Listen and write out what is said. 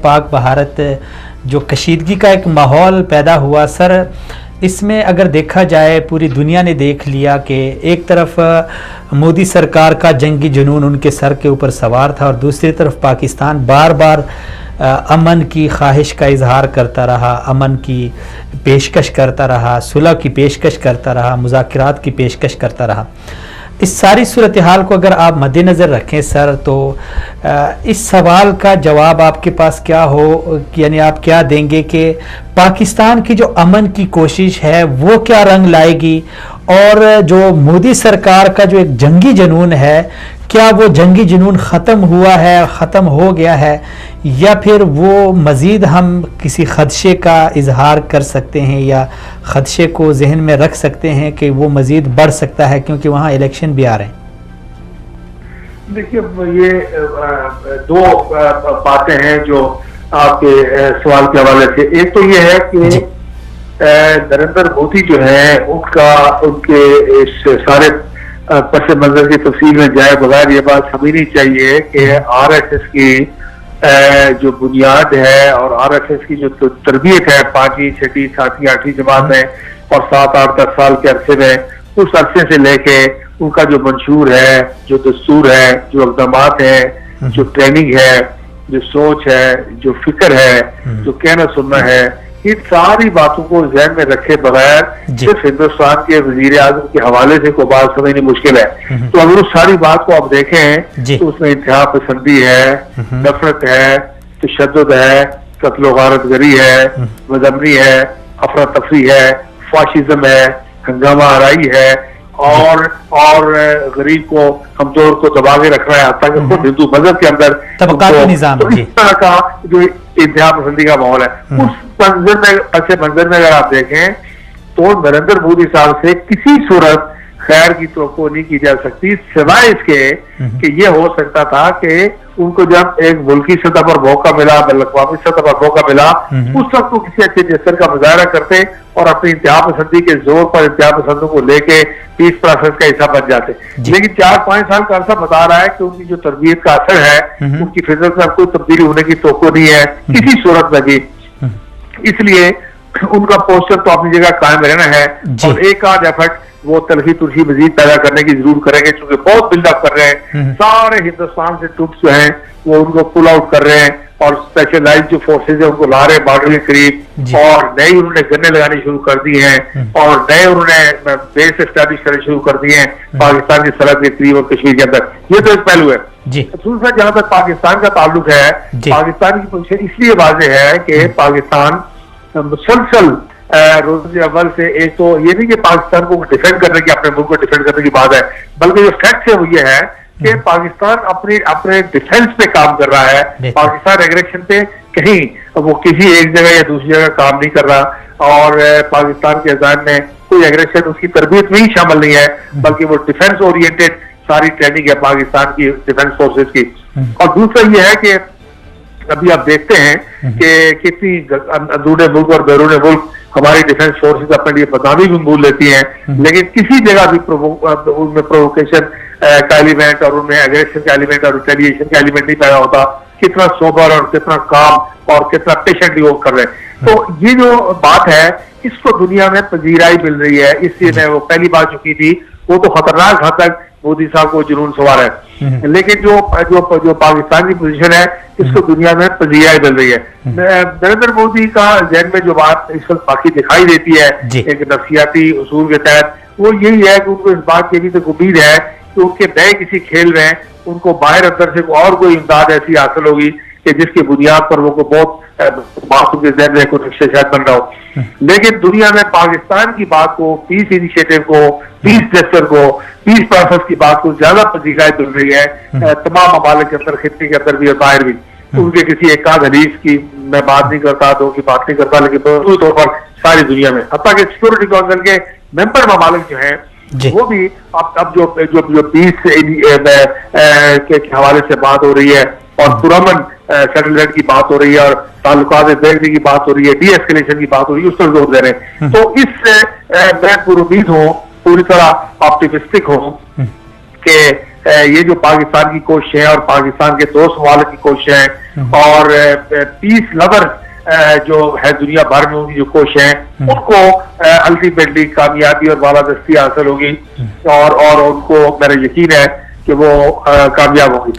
पाक भारत जो कशीदगी का एक माहौल पैदा हुआ सर, इसमें अगर देखा जाए पूरी दुनिया ने देख लिया कि एक तरफ मोदी सरकार का जंगी जुनून उनके सर के ऊपर सवार था और दूसरी तरफ पाकिस्तान बार बार अमन की ख्वाहिश का इजहार करता रहा, अमन की पेशकश करता रहा, सुलह की पेशकश करता रहा, मुज़ाकरात की पेशकश करता रहा। इस सारी सूरत हाल को अगर आप मद्देनज़र रखें सर, तो इस सवाल का जवाब आपके पास क्या हो, यानी आप क्या देंगे कि पाकिस्तान की जो अमन की कोशिश है वो क्या रंग लाएगी, और जो मोदी सरकार का जो एक जंगी जुनून है, क्या वो जंगी जुनून ख़त्म हुआ है, ख़त्म हो गया है, या फिर वो मज़ीद हम किसी खदशे का इजहार कर सकते हैं या खदशे को जहन में रख सकते हैं कि वो मज़ीद बढ़ सकता है क्योंकि वहाँ इलेक्शन भी आ रहे हैं? देखिए, ये दो बातें हैं जो आपके सवाल के हवाले से। एक तो ये है कि नरेंद्र मोदी जो है उनके इस सारे पस मंजर की तफसील में जाए बगैर ये बात समझनी चाहिए कि आरएसएस की जो बुनियाद है और आरएसएस की जो तरबियत है 5वीं 6वीं 7वीं 8वीं जमात में और 7 8 10 साल के अरसे में, उस अरसे से लेके उनका जो मंशूर है, जो दस्तूर है, जो इक़दामात है, जो ट्रेनिंग है, जो सोच है, जो फिक्र है, जो कहना सुनना है, इन सारी बातों को ध्यान में रखे बगैर सिर्फ हिंदुस्तान के वजीर आज़म के हवाले से कोई बात समझनी मुश्किल है। तो अगर उस सारी बात को आप देखें तो उसमें इंतहा पसंदी है, नफरत है, तशद्दुद है, कत्ल गारतगरी है, मजमनी है, अफरा तफरी है, फाशिज्म है, हंगामा आराई है, और गरीब को कमजोर को दबा के रख रहा है, हत्ता कि खुद हिंदू मजहब के अंदर तबक़ाती निज़ाम, तो इस तरह का जो इंतहा पसंदी का माहौल है, उस मंजर में अगर आप देखें तो नरेंद्र मोदी साहब से किसी सूरत खैर की तवक्को नहीं की जा सकती, सिवाय इसके कि ये हो सकता था कि उनको जब एक मुल्की सतह पर मौका मिला, बैनुल-अक़वामी सतह पर मौका मिला, उस वक्त वो किसी अच्छे जस्टर का मुजाहरा करते और अपनी इंतहा पसंदी के जोर पर इंतहा पसंदों को लेके पीस प्रोसेस का हिस्सा बन जाते। लेकिन 4-5 साल का अरसा बता रहा है कि उनकी जो तरबियत का असर है, उनकी फितरत में कोई तब्दीली होने की तवक्को नहीं है किसी सूरत में भी। इसलिए उनका पोस्टर तो अपनी जगह कायम रहना है और एक आध एफर्ट वो तलखी तुलखी मजीद पैदा करने की जरूर करेंगे, क्योंकि बहुत बिल्डअप कर रहे हैं, सारे हिंदुस्तान से ट्रूप्स जो हैं वो उनको पुल आउट कर रहे हैं और स्पेशलाइज्ड जो फोर्सेज है उनको ला रहे हैं बॉर्डर के करीब, और नई उन्होंने गन्ने लगानी शुरू कर दी हैं और नए उन्होंने बेस एस्टैब्लिश करने शुरू कर दिए हैं पाकिस्तान की सरहद के करीब और कश्मीर के अंदर। ये तो एक पहलू है। दूसरा, जहां तक पाकिस्तान का ताल्लुक है, पाकिस्तान की पोजीशन इसलिए वाज़ेह है कि पाकिस्तान मुसलसल रोज़ अव्वल से, एक तो ये नहीं कि पाकिस्तान को डिफेंड करने की, अपने मुल्क को डिफेंड करने की बात है, बल्कि जो फैक्ट है वो ये है कि पाकिस्तान अपने डिफेंस पे काम कर रहा है। पाकिस्तान एग्रेशन पे कहीं वो किसी एक जगह या दूसरी जगह काम नहीं कर रहा और पाकिस्तान के अज़ान में कोई एग्रेशन उसकी तरबियत में ही शामिल नहीं है, बल्कि वो डिफेंस ओरिएंटेड सारी ट्रेनिंग है पाकिस्तान की डिफेंस फोर्सेज की। और दूसरा ये है कि अभी आप देखते हैं कि कितनी अंदरूनी मुल्क और बैरून मुल्क हमारी डिफेंस फोर्सेस अपने लिए बदनामी भी मूल लेती हैं, लेकिन किसी जगह भी उनमें प्रोवोकेशन का एलिमेंट और उनमें एग्रेशन का एलिमेंट और रिटेलिएशन का एलिमेंट नहीं पैदा होता। कितना सोबर और कितना काम और कितना पेशेंटली वो कर रहे हैं। तो ये जो बात है इसको दुनिया में पजीराई मिल रही है। इसलिए मैं वो पहली बात जो की थी वो तो खतरनाक हद तक मोदी साहब को जुनून सवार है, लेकिन जो पाकिस्तान की पोजीशन है इसको दुनिया में पजीराई मिल रही है। नरेंद्र मोदी का जहन में जो बात इस वक्त बाकी दिखाई देती है एक नफसियाती उसूल के तहत, वो यही है कि उनको इस बात की अभी तक उम्मीद है कि उनके नए किसी खेल में उनको बाहर अंदर से और कोई इमदाद ऐसी हासिल होगी कि जिसकी बुनियाद पर वो बहुत बातों के जहन में कुछ शायद बन रहा हो। लेकिन दुनिया में पाकिस्तान की बात को, पीस इनिशिएटिव को, पीस जेस्चर को, पीस प्रोसेस की बात को ज्यादा पजीराई मिल रही है तमाम ममालिक के अंदर, खित्ते के अंदर भी और बाहर भी। उनके किसी एक आध हदीस की मैं बात नहीं करता, दो की बात नहीं करता, लेकिन मौजूद तौर पर सारी दुनिया में, हत्ता कि सिक्योरिटी काउंसिल के मेंबर ममालिक जो हैं वो भी अब जो पीस के हवाले से बात हो रही है और पुरअमन सेटलमेंट की बात हो रही है और ताल्लुकात बेहतरी की बात हो रही है, डी एस्केलेशन की बात हो रही है, उस पर जोर दे रहे हैं। तो इससे मैं पूरी उम्मीद हूँ, पूरी तरह ऑप्टिमिस्टिक हूँ कि ये जो पाकिस्तान की कोशिश है और पाकिस्तान के दोस्त वालों की कोशिश है और पीस लवर जो है दुनिया भर में उनकी जो कोशिश है उनको अल्टीमेटली कामयाबी और बालादस्ती हासिल होगी और उनको मेरा यकीन है कि वो कामयाब होगी।